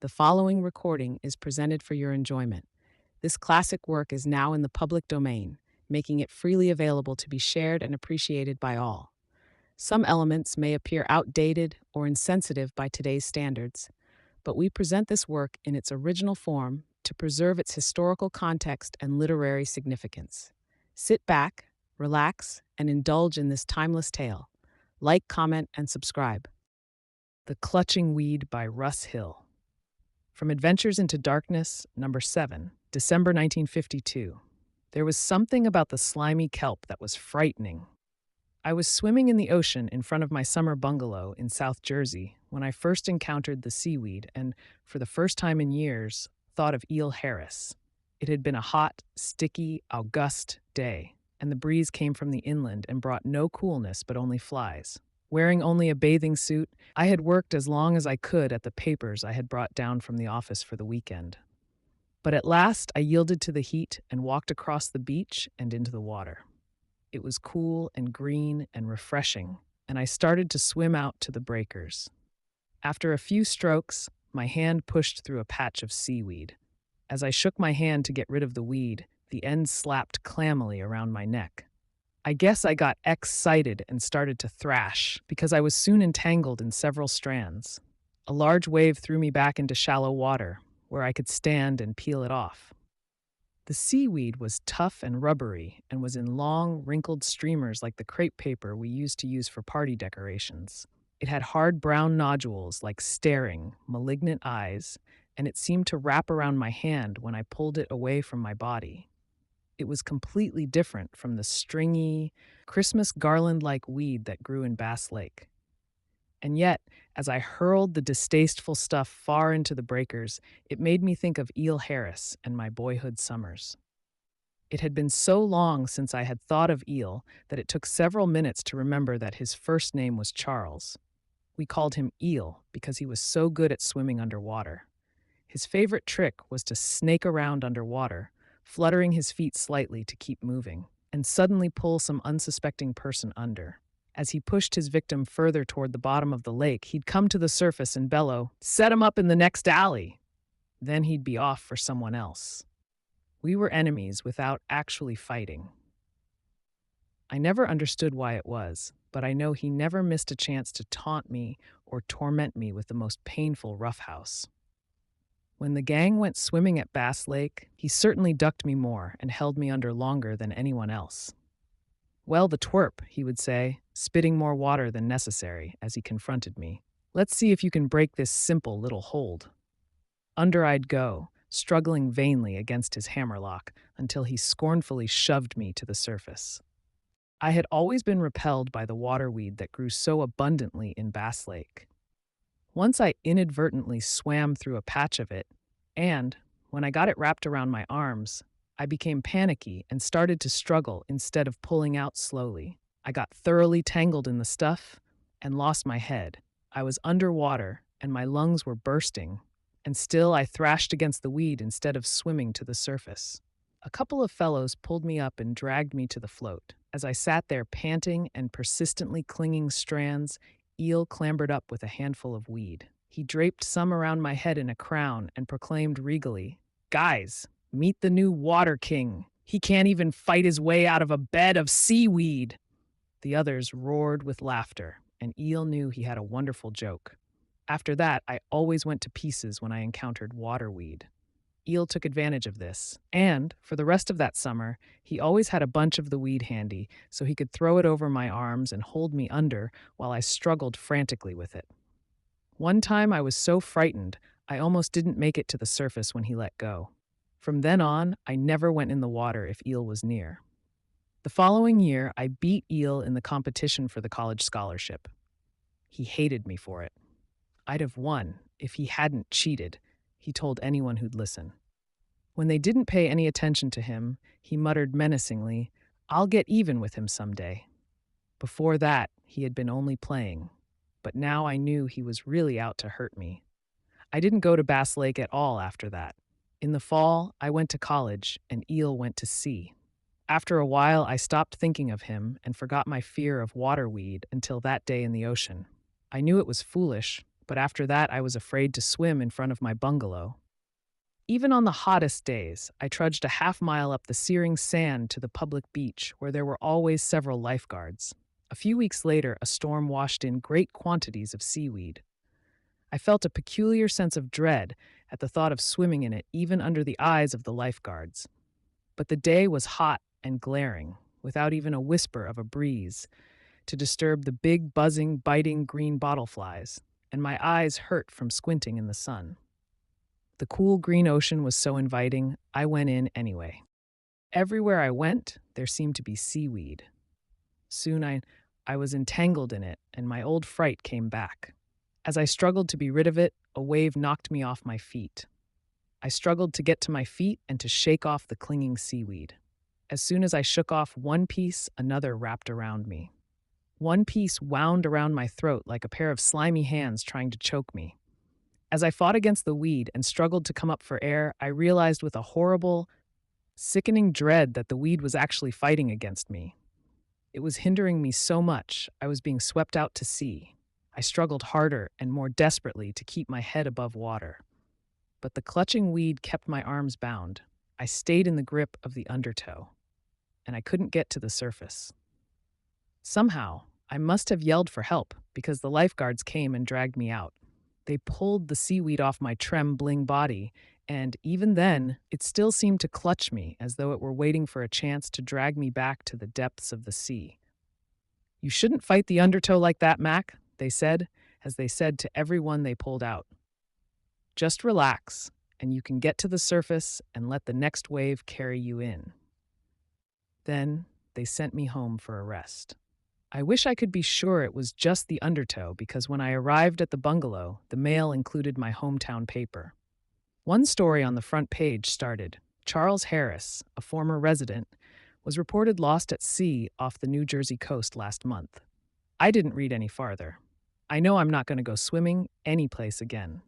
The following recording is presented for your enjoyment. This classic work is now in the public domain, making it freely available to be shared and appreciated by all. Some elements may appear outdated or insensitive by today's standards, but we present this work in its original form to preserve its historical context and literary significance. Sit back, relax, and indulge in this timeless tale. Like, comment, and subscribe. The Clutching Weed by Russ Hill. From Adventures into Darkness, number 7, December 1952. There was something about the slimy kelp that was frightening. I was swimming in the ocean in front of my summer bungalow in South Jersey when I first encountered the seaweed and, for the first time in years, thought of Eel Harris. It had been a hot, sticky, august day, and the breeze came from the inland and brought no coolness but only flies. Wearing only a bathing suit, I had worked as long as I could at the papers I had brought down from the office for the weekend. But at last I yielded to the heat and walked across the beach and into the water. It was cool and green and refreshing, and I started to swim out to the breakers. After a few strokes, my hand pushed through a patch of seaweed. As I shook my hand to get rid of the weed, the end slapped clammily around my neck. I guess I got excited and started to thrash because I was soon entangled in several strands. A large wave threw me back into shallow water, where I could stand and peel it off. The seaweed was tough and rubbery and was in long, wrinkled streamers like the crepe paper we used to use for party decorations. It had hard brown nodules like staring, malignant eyes, and it seemed to wrap around my hand when I pulled it away from my body. It was completely different from the stringy, Christmas garland-like weed that grew in Bass Lake. And yet, as I hurled the distasteful stuff far into the breakers, it made me think of Eel Harris and my boyhood summers. It had been so long since I had thought of Eel that it took several minutes to remember that his first name was Charles. We called him Eel because he was so good at swimming underwater. His favorite trick was to snake around underwater, fluttering his feet slightly to keep moving, and suddenly pull some unsuspecting person under. As he pushed his victim further toward the bottom of the lake, he'd come to the surface and bellow, "Set him up in the next alley!" Then he'd be off for someone else. We were enemies without actually fighting. I never understood why it was, but I know he never missed a chance to taunt me or torment me with the most painful roughhouse. When the gang went swimming at Bass Lake, he certainly ducked me more and held me under longer than anyone else. "Well, the twerp," he would say, spitting more water than necessary as he confronted me. "Let's see if you can break this simple little hold." Under I'd go, struggling vainly against his hammerlock until he scornfully shoved me to the surface. I had always been repelled by the waterweed that grew so abundantly in Bass Lake. Once I inadvertently swam through a patch of it, and, when I got it wrapped around my arms, I became panicky and started to struggle instead of pulling out slowly. I got thoroughly tangled in the stuff and lost my head. I was underwater and my lungs were bursting, and still I thrashed against the weed instead of swimming to the surface. A couple of fellows pulled me up and dragged me to the float. As I sat there panting and persistently clinging strands, Eel clambered up with a handful of weed. He draped some around my head in a crown and proclaimed regally, "Guys, meet the new Water King. He can't even fight his way out of a bed of seaweed." The others roared with laughter, and Eel knew he had a wonderful joke. After that, I always went to pieces when I encountered waterweed. Eel took advantage of this, and, for the rest of that summer, he always had a bunch of the weed handy so he could throw it over my arms and hold me under while I struggled frantically with it. One time I was so frightened, I almost didn't make it to the surface when he let go. From then on, I never went in the water if Eel was near. The following year, I beat Eel in the competition for the college scholarship. He hated me for it. I'd have won if he hadn't cheated, he told anyone who'd listen. When they didn't pay any attention to him, he muttered menacingly, "I'll get even with him someday." Before that, he had been only playing, but now I knew he was really out to hurt me. I didn't go to Bass Lake at all after that. In the fall, I went to college, and Eel went to sea. After a while, I stopped thinking of him and forgot my fear of waterweed until that day in the ocean. I knew it was foolish, but after that I was afraid to swim in front of my bungalow. Even on the hottest days, I trudged a half mile up the searing sand to the public beach, where there were always several lifeguards. A few weeks later, a storm washed in great quantities of seaweed. I felt a peculiar sense of dread at the thought of swimming in it, even under the eyes of the lifeguards. But the day was hot and glaring, without even a whisper of a breeze to disturb the big, buzzing, biting green bottleflies, and my eyes hurt from squinting in the sun. The cool green ocean was so inviting, I went in anyway. Everywhere I went, there seemed to be seaweed. Soon I was entangled in it, and my old fright came back. As I struggled to be rid of it, a wave knocked me off my feet. I struggled to get to my feet and to shake off the clinging seaweed. As soon as I shook off one piece, another wrapped around me. One piece wound around my throat like a pair of slimy hands trying to choke me. As I fought against the weed and struggled to come up for air, I realized with a horrible, sickening dread that the weed was actually fighting against me. It was hindering me so much, I was being swept out to sea. I struggled harder and more desperately to keep my head above water. But the clutching weed kept my arms bound. I stayed in the grip of the undertow, and I couldn't get to the surface. Somehow, I must have yelled for help because the lifeguards came and dragged me out. They pulled the seaweed off my trembling body, and even then, it still seemed to clutch me as though it were waiting for a chance to drag me back to the depths of the sea. "You shouldn't fight the undertow like that, Mac," they said, as they said to everyone they pulled out. "Just relax, and you can get to the surface and let the next wave carry you in." Then they sent me home for a rest. I wish I could be sure it was just the undertow, because when I arrived at the bungalow, the mail included my hometown paper. One story on the front page started, "Charles Harris, a former resident, was reported lost at sea off the New Jersey coast last month." I didn't read any farther. I know I'm not going to go swimming any place again.